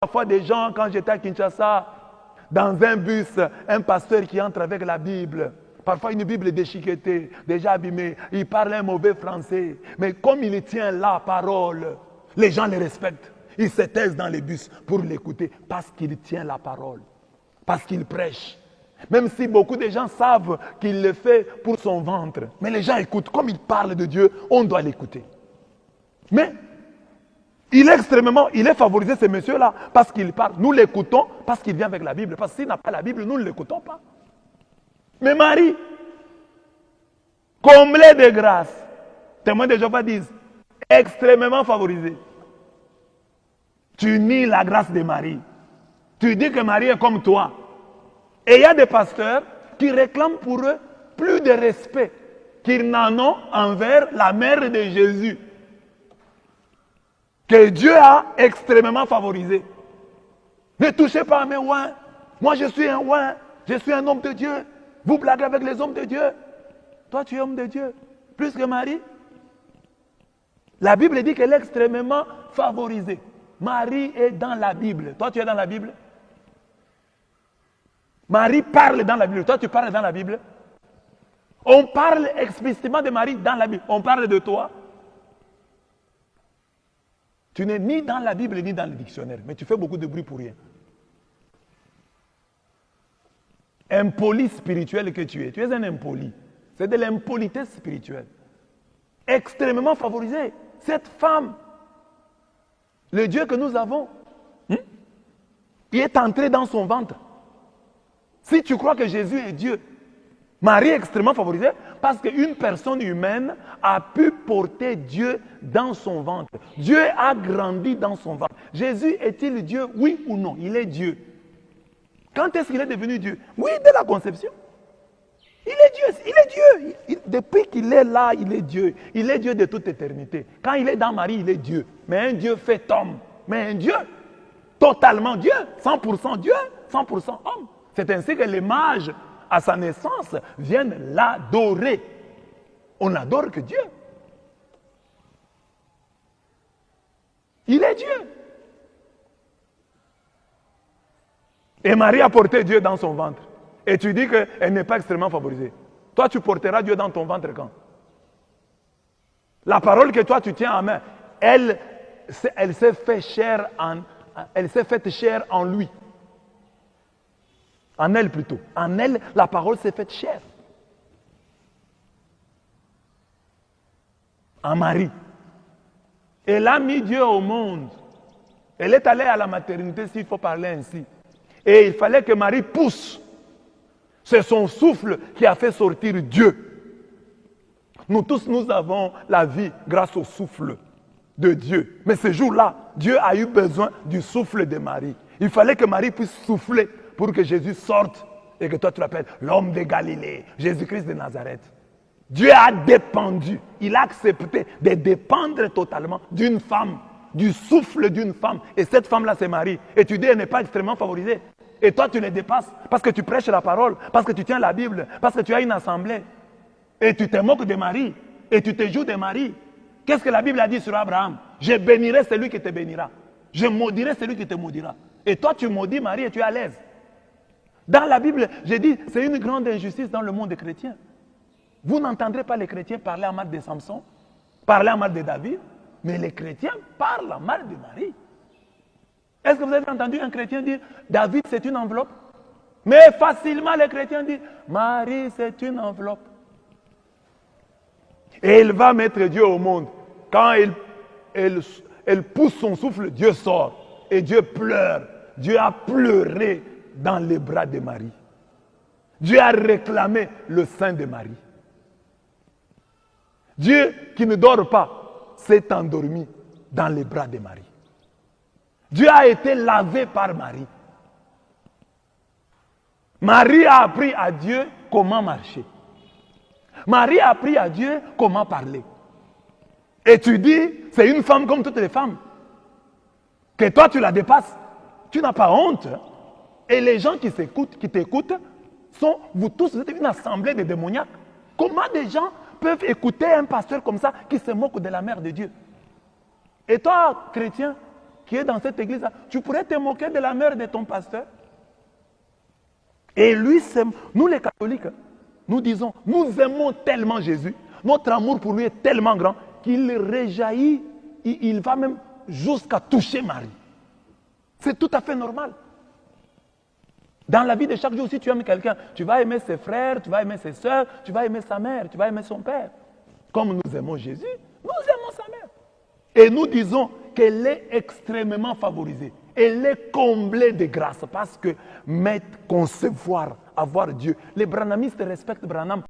parfois des gens, quand j'étais à Kinshasa, dans un bus, un pasteur qui entre avec la Bible. Parfois une Bible déchiquetée, déjà abîmée. Il parle un mauvais français. Mais comme il tient la parole, les gens le respectent. Ils se taisent dans les bus pour l'écouter parce qu'il tient la parole. Parce qu'il prêche. Même si beaucoup de gens savent qu'il le fait pour son ventre. Mais les gens écoutent. Comme il parle de Dieu, on doit l'écouter. Mais il est favorisé, ce monsieur-là, parce qu'il parle. Nous l'écoutons parce qu'il vient avec la Bible. Parce que s'il n'a pas la Bible, nous ne l'écoutons pas. Mais Marie, comblée de grâce, témoins de Jéhovah disent, extrêmement favorisée. Tu nies la grâce de Marie. Tu dis que Marie est comme toi. Et il y a des pasteurs qui réclament pour eux plus de respect qu'ils n'en ont envers la mère de Jésus. Que Dieu a extrêmement favorisé. Ne touchez pas à mes ouins. Moi je suis un ouin. Je suis un homme de Dieu. Vous blaguez avec les hommes de Dieu. Toi tu es homme de Dieu. Plus que Marie. La Bible dit qu'elle est extrêmement favorisée. Marie est dans la Bible. Toi tu es dans la Bible. Marie parle dans la Bible. Toi tu parles dans la Bible. On parle explicitement de Marie dans la Bible. On parle de toi. Tu n'es ni dans la Bible ni dans le dictionnaire, mais tu fais beaucoup de bruit pour rien. Impoli spirituel que tu es un impoli. C'est de l'impolitesse spirituelle. Extrêmement favorisée. Cette femme, le Dieu que nous avons, il est entré dans son ventre. Si tu crois que Jésus est Dieu, Marie est extrêmement favorisée parce qu'une personne humaine a pu porter Dieu dans son ventre. Dieu a grandi dans son ventre. Jésus est-il Dieu? Oui ou non? Il est Dieu. Quand est-ce qu'il est devenu Dieu? Oui, dès la conception. Il est Dieu. Il est Dieu. Depuis qu'il est là, il est Dieu. Il est Dieu de toute éternité. Quand il est dans Marie, il est Dieu. Mais un Dieu fait homme. Mais un Dieu, totalement Dieu, 100% Dieu, 100% homme. C'est ainsi que les mages, à sa naissance, viennent l'adorer. On n'adore que Dieu. Il est Dieu. Et Marie a porté Dieu dans son ventre. Et tu dis qu'elle n'est pas extrêmement favorisée. Toi, tu porteras Dieu dans ton ventre quand? La parole que toi, tu tiens en main, elle s'est faite chair en lui. En elle plutôt. En elle, la parole s'est faite chair. En Marie. Elle a mis Dieu au monde. Elle est allée à la maternité, s'il faut parler ainsi. Et il fallait que Marie pousse. C'est son souffle qui a fait sortir Dieu. Nous tous, nous avons la vie grâce au souffle de Dieu. Mais ce jour-là, Dieu a eu besoin du souffle de Marie. Il fallait que Marie puisse souffler pour que Jésus sorte et que toi tu l'appelles l'homme de Galilée, Jésus-Christ de Nazareth. Dieu a dépendu, il a accepté de dépendre totalement d'une femme, du souffle d'une femme. Et cette femme-là, c'est Marie. Et tu dis, elle n'est pas extrêmement favorisée. Et toi, tu les dépasses parce que tu prêches la parole, parce que tu tiens la Bible, parce que tu as une assemblée. Et tu te moques de Marie, et tu te joues de Marie. Qu'est-ce que la Bible a dit sur Abraham? Je bénirai celui qui te bénira. Je maudirai celui qui te maudira. Et toi, tu maudis Marie et tu es à l'aise. Dans la Bible, j'ai dit, c'est une grande injustice dans le monde des chrétiens. Vous n'entendrez pas les chrétiens parler en mal de Samson, parler en mal de David, mais les chrétiens parlent en mal de Marie. Est-ce que vous avez entendu un chrétien dire, David c'est une enveloppe? Mais facilement les chrétiens disent, Marie c'est une enveloppe. Et elle va mettre Dieu au monde. Quand elle pousse son souffle, Dieu sort. Et Dieu pleure. Dieu a pleuré dans les bras de Marie. Dieu a réclamé le sein de Marie. Dieu qui ne dort pas s'est endormi dans les bras de Marie. Dieu a été lavé par Marie. Marie a appris à Dieu comment marcher. Marie a appris à Dieu comment parler. Et tu dis, c'est une femme comme toutes les femmes. Que toi tu la dépasses. Tu n'as pas honte. Et les gens qui t'écoutent, sont, vous tous, vous êtes une assemblée de démoniaques. Comment des gens peuvent écouter un pasteur comme ça qui se moque de la mère de Dieu? Et toi, chrétien, qui est dans cette église-là, tu pourrais te moquer de la mère de ton pasteur. Et lui, nous les catholiques, nous disons, nous aimons tellement Jésus, notre amour pour lui est tellement grand qu'il réjaillit, il va même jusqu'à toucher Marie. C'est tout à fait normal. Dans la vie de chaque jour, si tu aimes quelqu'un, tu vas aimer ses frères, tu vas aimer ses soeurs, tu vas aimer sa mère, tu vas aimer son père. Comme nous aimons Jésus, nous aimons sa mère. Et nous disons qu'elle est extrêmement favorisée. Elle est comblée de grâce parce que concevoir, avoir Dieu. Les branhamistes respectent Branham